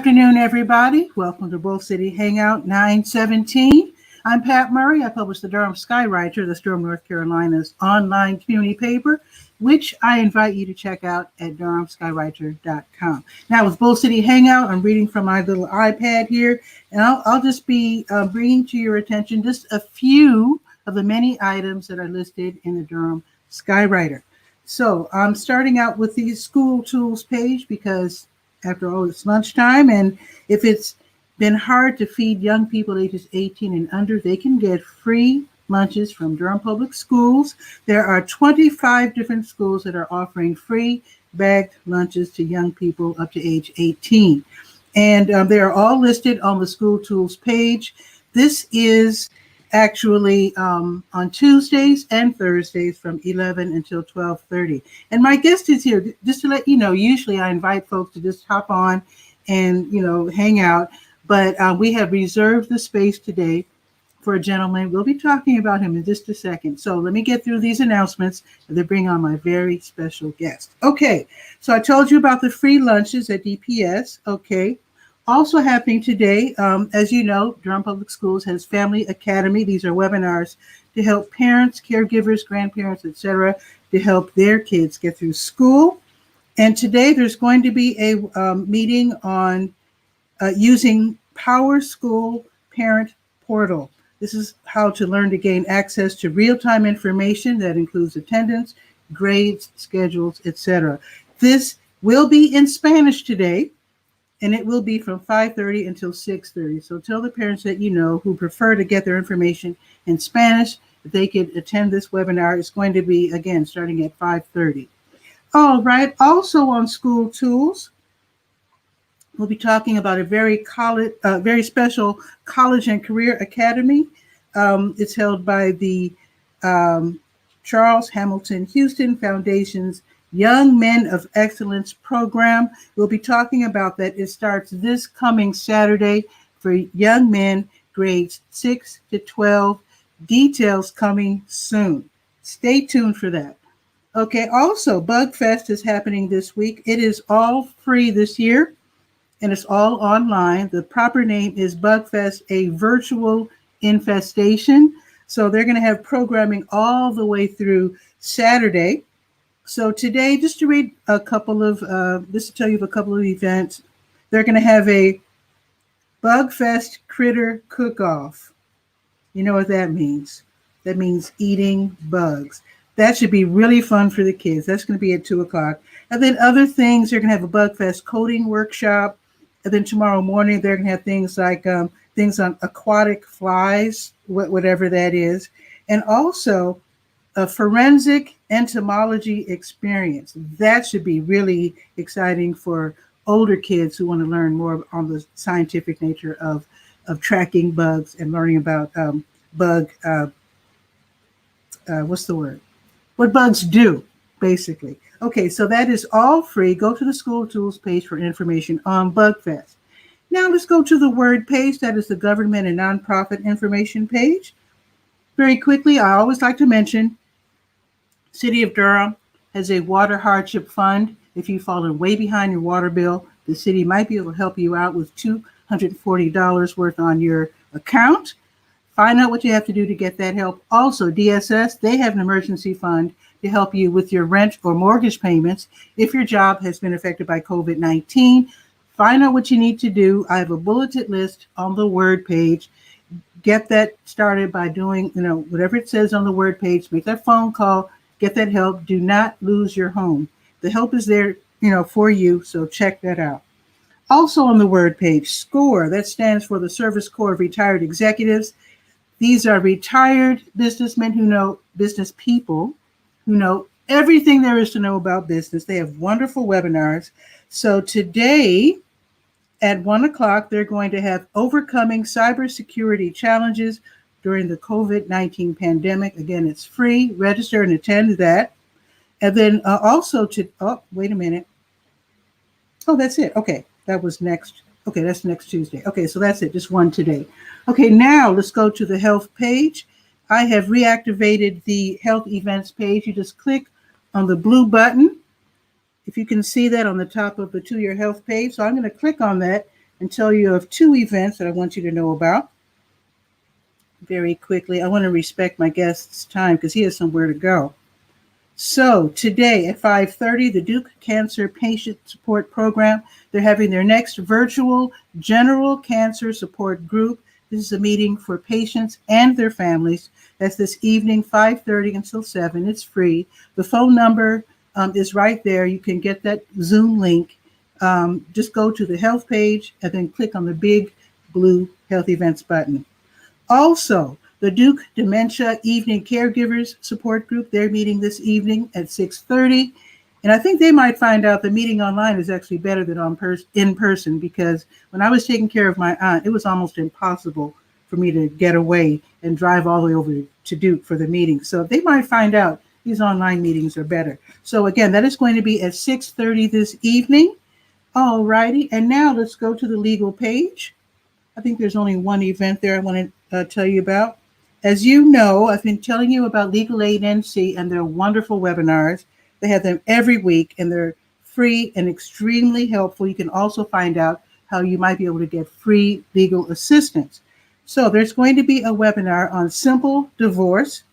afternoon, everybody. Welcome to Bull City Hangout 917. I'm Pat Murray. I publish the Durham Skywriter, that's Durham, North Carolina's online community paper, which I invite you to check out at durhamskywriter.com. Now, with Bull City Hangout, I'm reading from my little iPad here, and I'll just be bringing to your attention just a few of the many items that are listed in the Durham Skywriter. So I'm starting out with the school tools page because after all, it's lunchtime, and if it's been hard to feed young people ages 18 and under, they can get free lunches from Durham Public Schools. There are 25 different schools that are offering free bagged lunches to young people up to age 18. And they are all listed on the school tools page. This is actually on Tuesdays and Thursdays from 11 until 12:30. And my guest is here, just to let you know, usually I invite folks to just hop on and, hang out. But we have reserved the space today for a gentleman. We'll be talking about him in just a second. So let me get through these announcements and then bring on my very special guest. Okay, so I told you about the free lunches at DPS. Okay. Also happening today, as you know, Durham Public Schools has Family Academy. These are webinars to help parents, caregivers, grandparents, etc., to help their kids get through school. And today there's going to be a meeting on using Power School Parent Portal. This is how to learn to gain access to real-time information that includes attendance, grades, schedules, etc. This will be in Spanish today, and it will be from 5:30 until 6:30. So tell the parents that you know who prefer to get their information in Spanish that they could attend this webinar. It's going to be, again, starting at 5:30. All right. Also on school tools, we'll be talking about a very special college and career academy. It's held by the Charles Hamilton Houston Foundation's Young Men of Excellence program. We'll be talking about that. It starts this coming Saturday for young men, grades 6 to 12. Details coming soon. Stay tuned for that. Okay, also, Bug Fest is happening this week. It is all free this year, and it's all online. The proper name is Bug Fest, a virtual infestation. So they're going to have programming all the way through Saturday. So today, just to read a couple of, just to tell you of a couple of events, they're going to have a Bug Fest Critter Cook-Off. You know what that means? That means eating bugs. That should be really fun for the kids. That's going to be at 2 o'clock. And then other things, they're going to have a Bug Fest coding workshop. And then tomorrow morning, they're going to have things like things on aquatic flies, whatever that is. And also a forensic entomology experience. That should be really exciting for older kids who want to learn more on the scientific nature of tracking bugs and learning about what bugs do, basically. Okay, so that is all free. Go to the school tools page for information on Bug Fest. Now let's go to the word page. That is the government and nonprofit information page. Very quickly, I always like to mention City of Durham has a water hardship fund. If you've fallen way behind your water bill, the city might be able to help you out with $240 worth on your account. Find out what you have to do to get that help. Also, DSS, they have an emergency fund to help you with your rent or mortgage payments if your job has been affected by COVID-19. Find out what you need to do. I have a bulleted list on the word page. Get that started by doing, whatever it says on the word page. Make that phone call. Get that help. Do not lose your home. The help is there, for you, so check that out. Also on the word page, SCORE, that stands for the Service Corps of Retired Executives. These are retired businessmen business people who know everything there is to know about business. They have wonderful webinars. So today at 1 o'clock, they're going to have Overcoming Cybersecurity Challenges during the COVID-19 pandemic. Again, it's free. Register and attend that. And then wait a minute. Oh, that's it. Okay, that was next. Okay, that's next Tuesday. Okay, so that's it. Just one today. Okay, now let's go to the health page. I have reactivated the health events page. You just click on the blue button. If you can see that on the top of the To Your Health page. So I'm going to click on that and tell you of two events that I want you to know about very quickly. I want to respect my guest's time because he has somewhere to go. So today at 5:30, the Duke Cancer Patient Support Program, they're having their next virtual general cancer support group. This is a meeting for patients and their families. That's this evening, 5:30 until 7. It's free. The phone number is right there. You can get that Zoom link. Just go to the health page and then click on the big blue health events button. Also, the Duke Dementia Evening Caregivers Support Group, they're meeting this evening at 6:30. And I think they might find out the meeting online is actually better than in person, because when I was taking care of my aunt, it was almost impossible for me to get away and drive all the way over to Duke for the meeting. So they might find out these online meetings are better. So again, that is going to be at 6:30 this evening. All righty. And now let's go to the legal page. I think there's only one event there I want to tell you about. As you know, I've been telling you about Legal Aid NC and their wonderful webinars. They have them every week, and they're free and extremely helpful. You can also find out how you might be able to get free legal assistance. So there's going to be a webinar on simple divorce,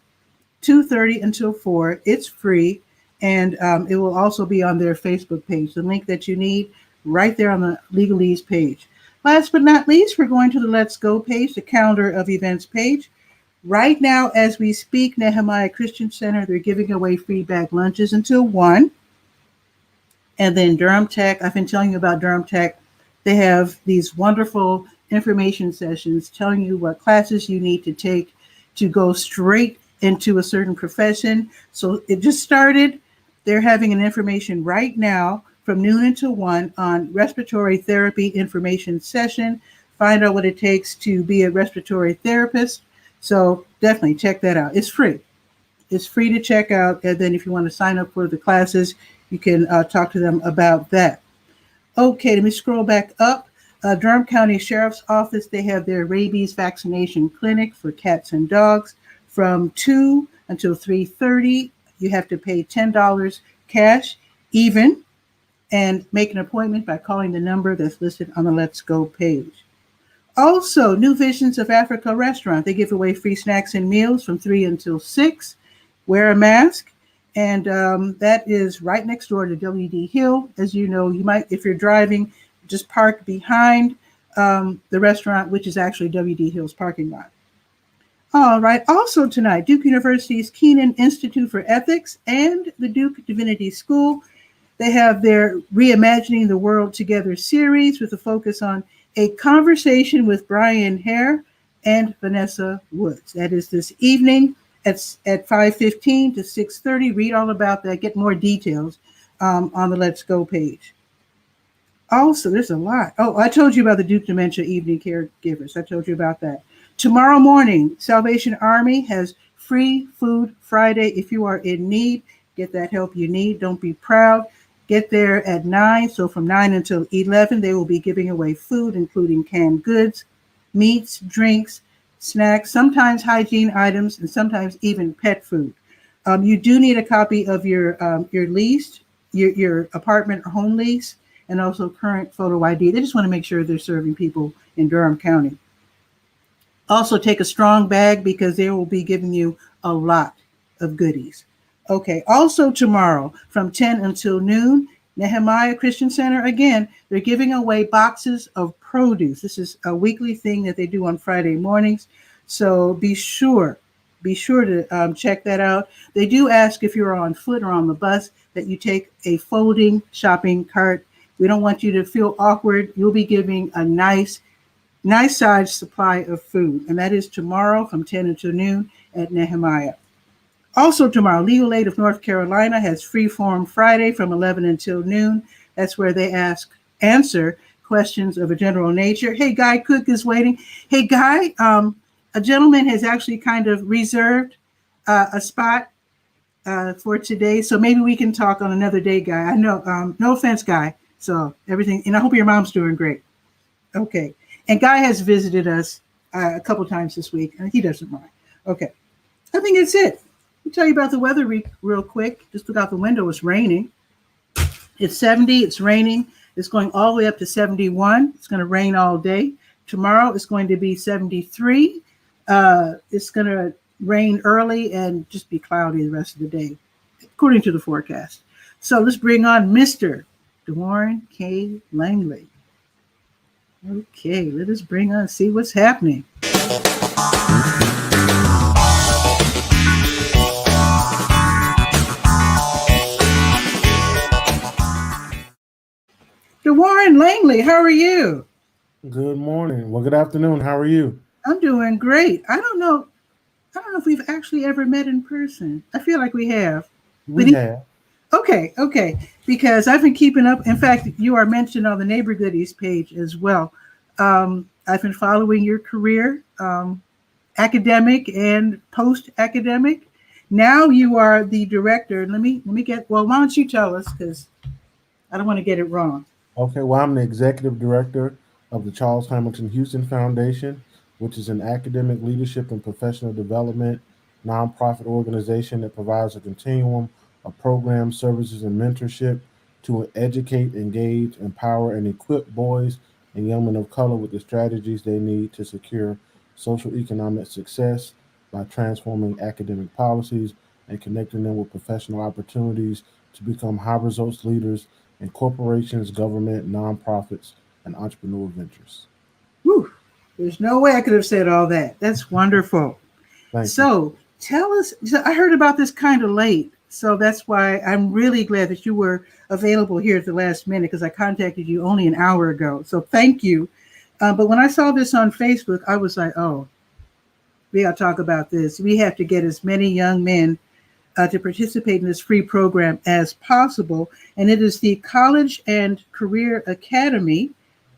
2:30 until 4. It's free, and it will also be on their Facebook page. The link that you need right there on the Legalese page. Last but not least, we're going to the Let's Go page, the calendar of events page. Right now, as we speak, Nehemiah Christian Center, they're giving away free bag lunches until 1. And then Durham Tech, I've been telling you about Durham Tech. They have these wonderful information sessions telling you what classes you need to take to go straight into a certain profession. So it just started. They're having an information right now from noon until 1 on respiratory therapy information session. Find out what it takes to be a respiratory therapist. So definitely check that out. It's free. It's free to check out. And then if you want to sign up for the classes, you can talk to them about that. Okay, let me scroll back up. Durham County Sheriff's Office, they have their rabies vaccination clinic for cats and dogs from 2 until 3:30. You have to pay $10 cash even, and make an appointment by calling the number that's listed on the Let's Go page. Also, New Visions of Africa restaurant. They give away free snacks and meals from 3 until 6. Wear a mask. And that is right next door to WD Hill. As you know, you might, if you're driving, just park behind the restaurant, which is actually WD Hill's parking lot. All right. Also tonight, Duke University's Keenan Institute for Ethics and the Duke Divinity School. They have their Reimagining the World Together series with a focus on a conversation with Brian Hare and Vanessa Woods. That is this evening at 5:15 to 6:30. Read all about that. Get more details on the Let's Go page. Also, there's a lot. Oh, I told you about the Duke Dementia Evening Caregivers. I told you about that. Tomorrow morning, Salvation Army has Free Food Friday. If you are in need, get that help you need. Don't be proud. Get there at 9. So from 9 until 11, they will be giving away food, including canned goods, meats, drinks, snacks, sometimes hygiene items, and sometimes even pet food. You do need a copy of your lease, your apartment or home lease, and also current photo ID. They just want to make sure they're serving people in Durham County. Also take a strong bag because they will be giving you a lot of goodies. Okay, also tomorrow from 10 until noon, Nehemiah Christian Center, again, they're giving away boxes of produce. This is a weekly thing that they do on Friday mornings. So be sure to check that out. They do ask if you're on foot or on the bus that you take a folding shopping cart. We don't want you to feel awkward. You'll be giving a nice sized supply of food. And that is tomorrow from 10 until noon at Nehemiah. Also tomorrow, Legal Aid of North Carolina has Freeform Friday from 11 until noon. That's where they answer questions of a general nature. Hey, Guy Cook is waiting. Hey, Guy, a gentleman has actually kind of reserved a spot for today. So maybe we can talk on another day, Guy. I know, no offense, Guy. So everything, and I hope your mom's doing great. Okay. And Guy has visited us a couple times this week, and he doesn't mind. Okay. I think that's it. I'll tell you about the weather real quick. Just look out the window. It's raining. It's 70. It's raining. It's going all the way up to 71. It's going to rain all day. Tomorrow it's going to be 73. It's going to rain early and just be cloudy the rest of the day, according to the forecast. So let's bring on Mr. DeWarren K. Langley. Okay, let us bring on, see what's happening. DeWarren Langley, how are you? Good morning. Well, good afternoon. How are you? I'm doing great. I don't know if we've actually ever met in person. I feel like we have. But We have. okay. Because I've been keeping up. In fact, you are mentioned on the Neighbor Goodies page as well. I've been following your career, academic and post-academic. Now you are the director. Let me get. Well, why don't you tell us? Because I don't want to get it wrong. Okay, well, I'm the executive director of the Charles Hamilton Houston Foundation, which is an academic leadership and professional development nonprofit organization that provides a continuum of programs, services, and mentorship to educate, engage, empower, and equip boys and young men of color with the strategies they need to secure social economic success by transforming academic policies and connecting them with professional opportunities to become high results leaders in corporations, government, nonprofits, and entrepreneur ventures. Whew, there's no way I could have said all that. That's wonderful. Thank you. So tell us. So I heard about this kind of late, so that's why I'm really glad that you were available here at the last minute because I contacted you only an hour ago. So thank you. But when I saw this on Facebook, I was like, oh, we got to talk about this. We have to get as many young men to participate in this free program as possible. And it is the College and Career Academy.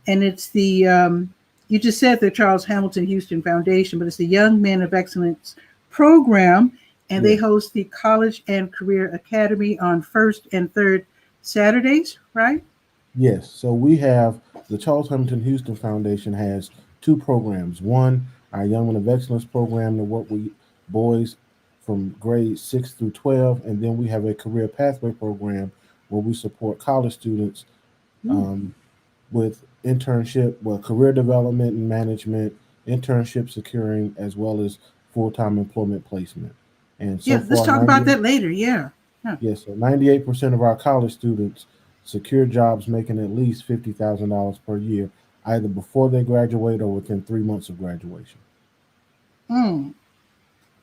And it's you just said the Charles Hamilton Houston Foundation, but it's the Young Men of Excellence program. And they Yes, host the College and Career Academy on first and third Saturdays, right? yes. So we have the Charles Hamilton Houston Foundation has two programs. One, our Young Men of Excellence program to work with boys from grades 6 through 12, and then we have a career pathway program where we support college students Ooh. um, with internship, well, career development and management, internship securing, as well as full-time employment placement. And so Yeah, let's far, talk about that later. Yeah. Yeah. yes, so 98% of our college students secure jobs making at least $50,000 per year, either before they graduate or within 3 months of graduation. Mm,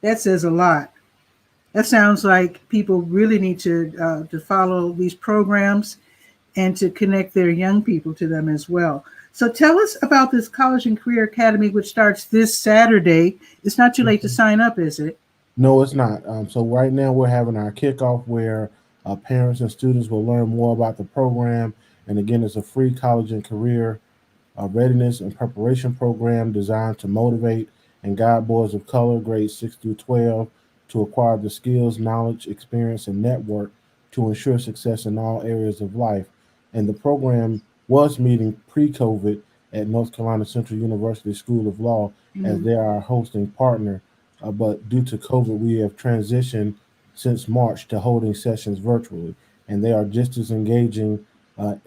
that says a lot. That sounds like people really need to follow these programs and to connect their young people to them as well. So tell us about this College and Career Academy, which starts this Saturday. It's not too late to Mhm. sign up, is it? No, it's not. So right now we're having our kickoff where parents and students will learn more about the program. And again, it's a free college and career readiness and preparation program designed to motivate and guide boys of color, grades 6 through 12, to acquire the skills, knowledge, experience, and network to ensure success in all areas of life. And the program was meeting pre COVID at North Carolina Central University School of Law as Mm, they are our hosting partner. But due to COVID, we have transitioned since March to holding sessions virtually, and they are just as engaging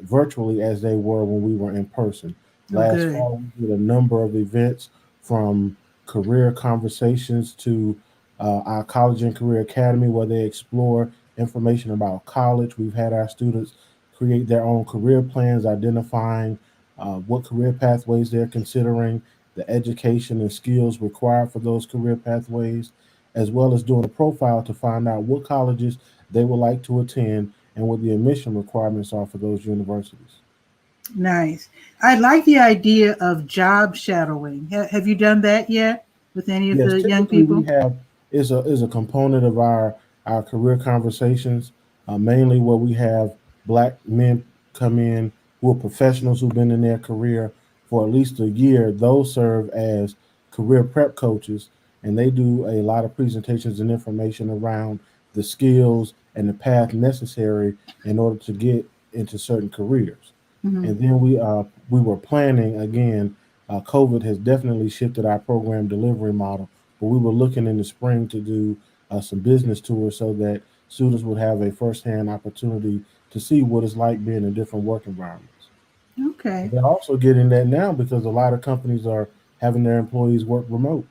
virtually as they were when we were in person. oh, Last good. fall, we did a number of events from career conversations to our College and Career Academy, where they explore information about college. We've had our students create their own career plans, identifying what career pathways they're considering, the education and skills required for those career pathways, as well as doing a profile to find out what colleges they would like to attend and what the admission requirements are for those universities. Nice. I like the idea of job shadowing. Have you done that yet with any of Yes, the young typically we people? have is a component of our career conversations, mainly where we have black men come in who are professionals who've been in their career for at least a year. Those serve as career prep coaches, and they do a lot of presentations and information around the skills and the path necessary in order to get into certain careers. Hmm. And then we were planning again. COVID has definitely shifted our program delivery model, but we were looking in the spring to do some business tours so that students would have a firsthand opportunity to see what it's like being in different work environments. Okay. They're also getting that now because a lot of companies are having their employees work remote.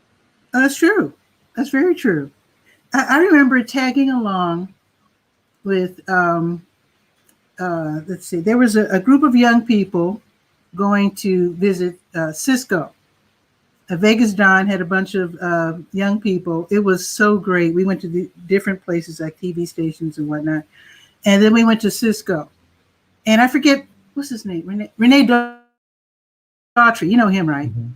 That's true. That's very true. I remember tagging along with, let's see, there was a group of young people going to visit Cisco. A Vegas Don had a bunch of young people. It was so great. We went to the different places like TV stations and whatnot. And then we went to Cisco. And I forget, what's his name? Rene Daughtry. You know him, right? Mm-hmm.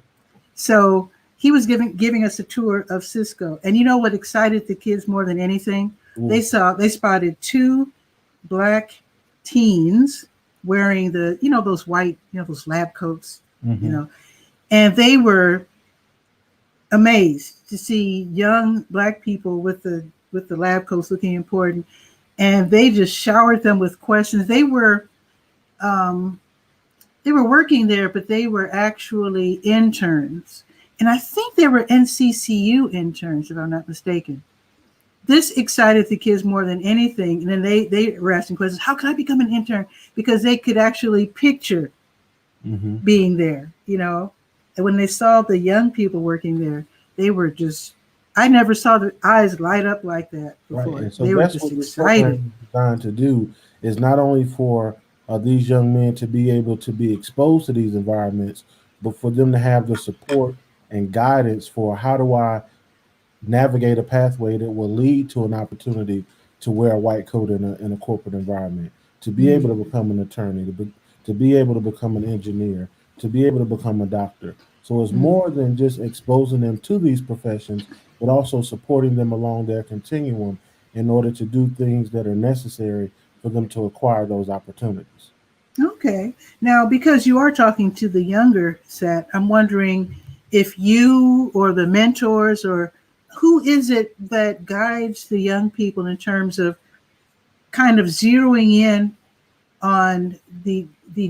So he was giving us a tour of Cisco. And you know what excited the kids more than anything? They spotted two black teens wearing those white, those lab coats, you Mm-hmm. know, and they were amazed to see young black people with the lab coats looking important, and they just showered them with questions. Um, they were working there, but they were actually interns, and I think they were NCCU interns, if I'm not mistaken. This excited the kids more than anything, and then they were asking questions. How can I become an intern? Because they could actually picture Mm-hmm. being there, And when they saw the young people working there, they were just, I never saw their eyes light up like that Right, before. and so They were that's just what this program excited. is designed to do. Is not only for these young men to be able to be exposed to these environments, but for them to have the support and guidance for how do I navigate a pathway that will lead to an opportunity to wear a white coat in a corporate environment, to be able to Mm. become an attorney, to be able to become an engineer, to be able to become a doctor. So it's Mm. more than just exposing them to these professions, but also supporting them along their continuum in order to do things that are necessary for them to acquire those opportunities. Okay. Now, because you are talking to the younger set, I'm wondering if you or the mentors or who is it that guides the young people in terms of kind of zeroing in on the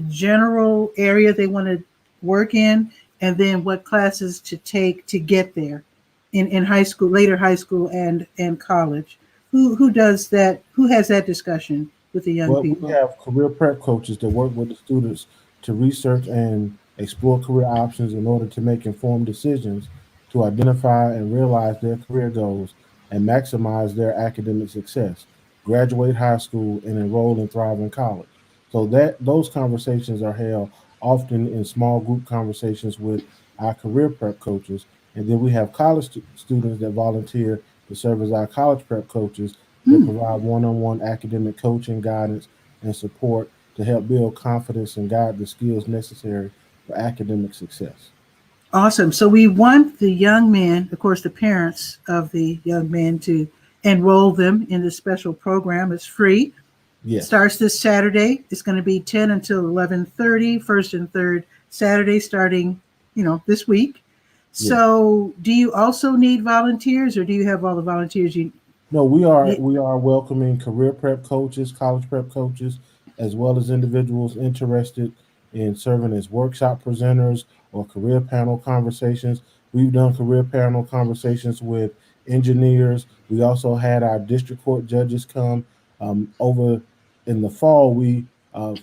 general area they want to work in, and then what classes to take to get there in high school, later high school, and college. Who does that? Who has that discussion with the young Well, we people? have career prep coaches that work with the students to research and explore career options in order to make informed decisions to identify and realize their career goals and maximize their academic success, graduate high school, and enroll and thrive in college. So that those conversations are held often in small group conversations with our career prep coaches, and then we have college students that volunteer to serve as our college prep coaches that Hmm. provide one-on-one academic coaching, guidance, and support to help build confidence and guide the skills necessary for academic success. Awesome. So we want the young men, of course, the parents of the young men, to enroll them in this special program. It's free. Yes, Starts this Saturday. It's going to be 10 until 11:30, first and third Saturday, starting, this week. yes. So, do you also need volunteers, or do you have all the volunteers you No, we are need? we are welcoming career prep coaches, college prep coaches, as well as individuals interested in serving as workshop presenters or career panel conversations. We've done career panel conversations with engineers. We also had our district court judges come over in the fall. We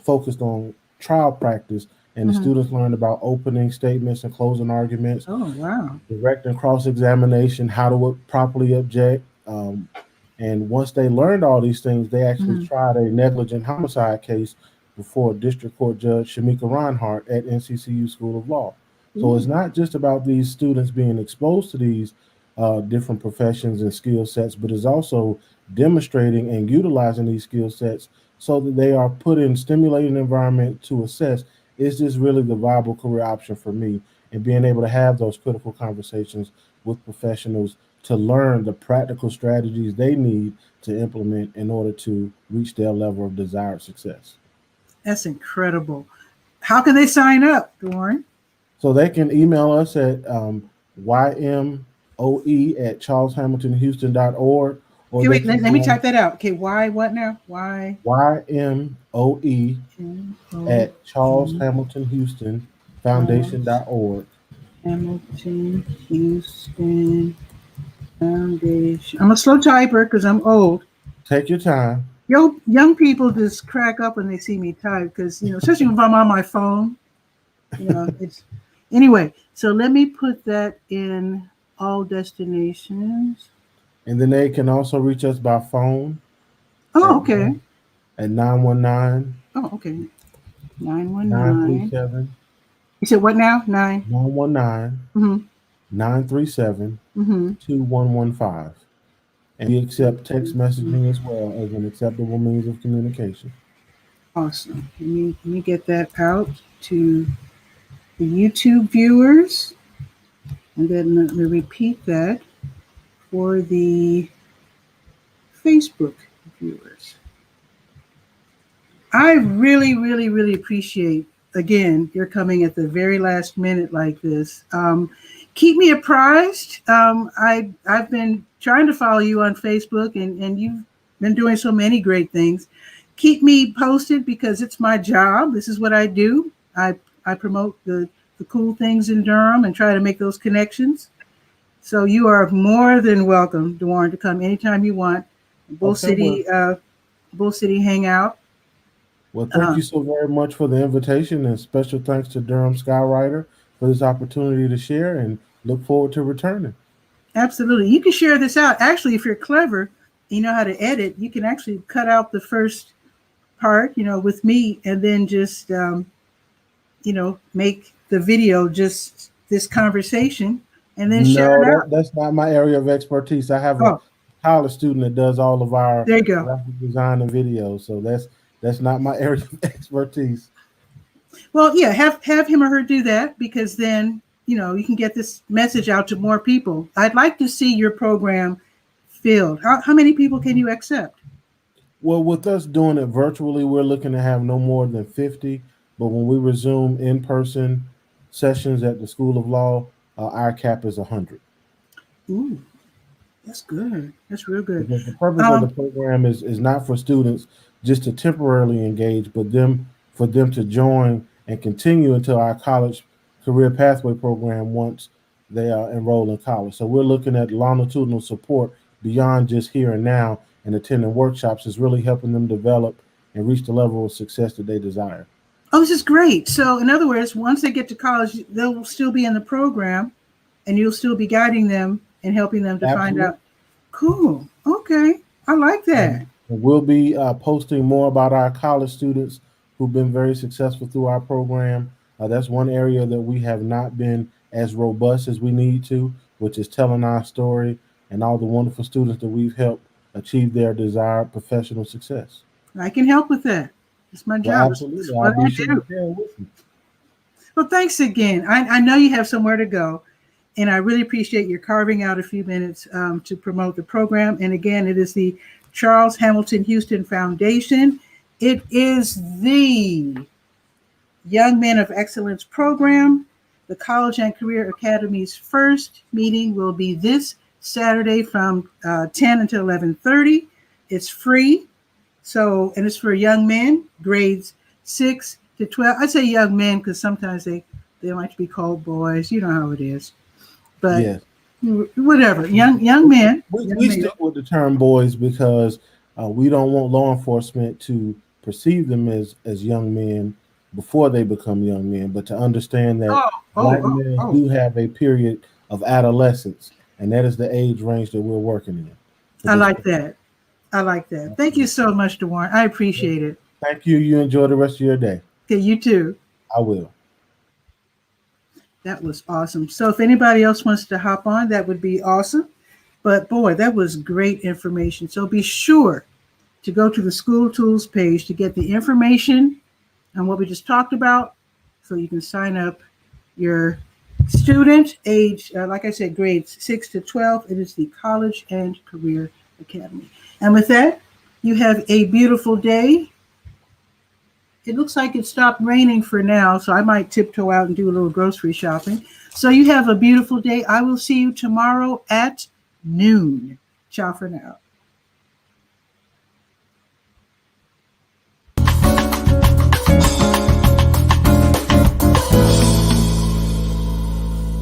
focused on trial practice, and the Mhm. students learned about opening statements and closing arguments, Oh, wow. direct and cross examination, how to properly object. And once they learned all these things, they actually Mhm. tried a negligent homicide case before District Court Judge Shamika Reinhart at NCCU School of Law. So it's Ooh. not just about these students being exposed to these different professions and skill sets, but it's also demonstrating and utilizing these skill sets so that they are put in stimulating environment to assess, is this really the viable career option for me? And being able to have those critical conversations with professionals to learn the practical strategies they need to implement in order to reach their level of desired success. That's incredible. How can they sign up, Lauren? So they can email us at ymoe@charleshamiltonhouston.org, or Okay, they wait, can let me go type that out. Okay, why, what now? Why? ymoe M O at E Charles charleshamiltonhoustonfoundation.org. Hamilton Houston Foundation. I'm a slow typer because I'm old. Take your time. young people just crack up when they see me type because, especially if I'm on my phone, it's anyway. So let me put that in all destinations. And then they can also reach us by phone Oh, at okay. at 919 Oh, okay. 919. 937 You said what now? 9. 919 Mm-hmm. 937 Mm-hmm. 2115. And we accept text messaging as well as an acceptable means of communication. Awesome. Let me get that out to the YouTube viewers, and then let me repeat that for the Facebook viewers. I really, really, really appreciate, again, your coming at the very last minute like this. Keep me apprised. I've been trying to follow you on Facebook, and you've been doing so many great things. Keep me posted because it's my job. This is what I do. I promote the cool things in Durham and try to make those connections. So you are more than welcome, Dewarren, to come anytime you want. Bull Okay, well, City, Bull City Hangout. well, thank Uh, you so very much for the invitation, and special thanks to Durham Skywriter for this opportunity to share, and look forward to returning. Absolutely. You can share this out. Actually, if you're clever, you know how to edit, you can actually cut out the first part, with me, and then just, make the video just this conversation and then share No, it out. that's not my area of expertise. I have a Oh, college student that does all of our there you go. graphic design and video, so that's not my area of expertise. Well, yeah, have him or her do that because then, you can get this message out to more people. I'd like to see your program filled. How many people can you accept? Well, with us doing it virtually, we're looking to have no more than 50. But when we resume in person sessions at the School of Law, our cap is 100. Ooh, that's good. That's real good. Because the purpose of the Um, program is not for students just to temporarily engage, but for them to join and continue until our college career pathway program once they are enrolled in college. So we're looking at longitudinal support beyond just here and now, and attending workshops is really helping them develop and reach the level of success that they desire. Oh, this is great. So, in other words, once they get to college, they'll still be in the program and you'll still be guiding them and helping them to find Absolutely. out. Cool. Okay. I like that. And we'll be posting more about our college students who've been very successful through our program. That's one area that we have not been as robust as we need to, which is telling our story and all the wonderful students that we've helped achieve their desired professional success. I can help with that. It's my Well, job. It's absolutely. I'll what be I sure to do. share with you. Well, thanks again. I know you have somewhere to go, and I really appreciate your carving out a few minutes to promote the program. And again, it is the Charles Hamilton Houston Foundation. It is the Young Men of Excellence program. The College and Career Academy's first meeting will be this Saturday from 10 until 11:30. It's free. So, and it's for young men, grades 6 to 12. I say young men because sometimes they like to be called boys. You know how it is. But Yes. whatever, young men, young We men. stick with the term boys because we don't want law enforcement to perceive them as young men before they become young men, but to understand that Oh, black oh, oh, males oh. do have a period of adolescence, and that is the age range that we're working in for I this. like that. I like that. Thank you so much, DeWarren. I appreciate it. Thank you. You enjoy the rest of your day. Okay, you too. I will. That was awesome. So if anybody else wants to hop on, that would be awesome. But boy, that was great information. So be sure to go to the school tools page to get the information on what we just talked about so you can sign up your student age, like I said, grades 6 to 12. It is the College and Career Academy. And with that, you have a beautiful day. It looks like it stopped raining for now, so I might tiptoe out and do a little grocery shopping. So you have a beautiful day. I will see you tomorrow at noon. Ciao for now.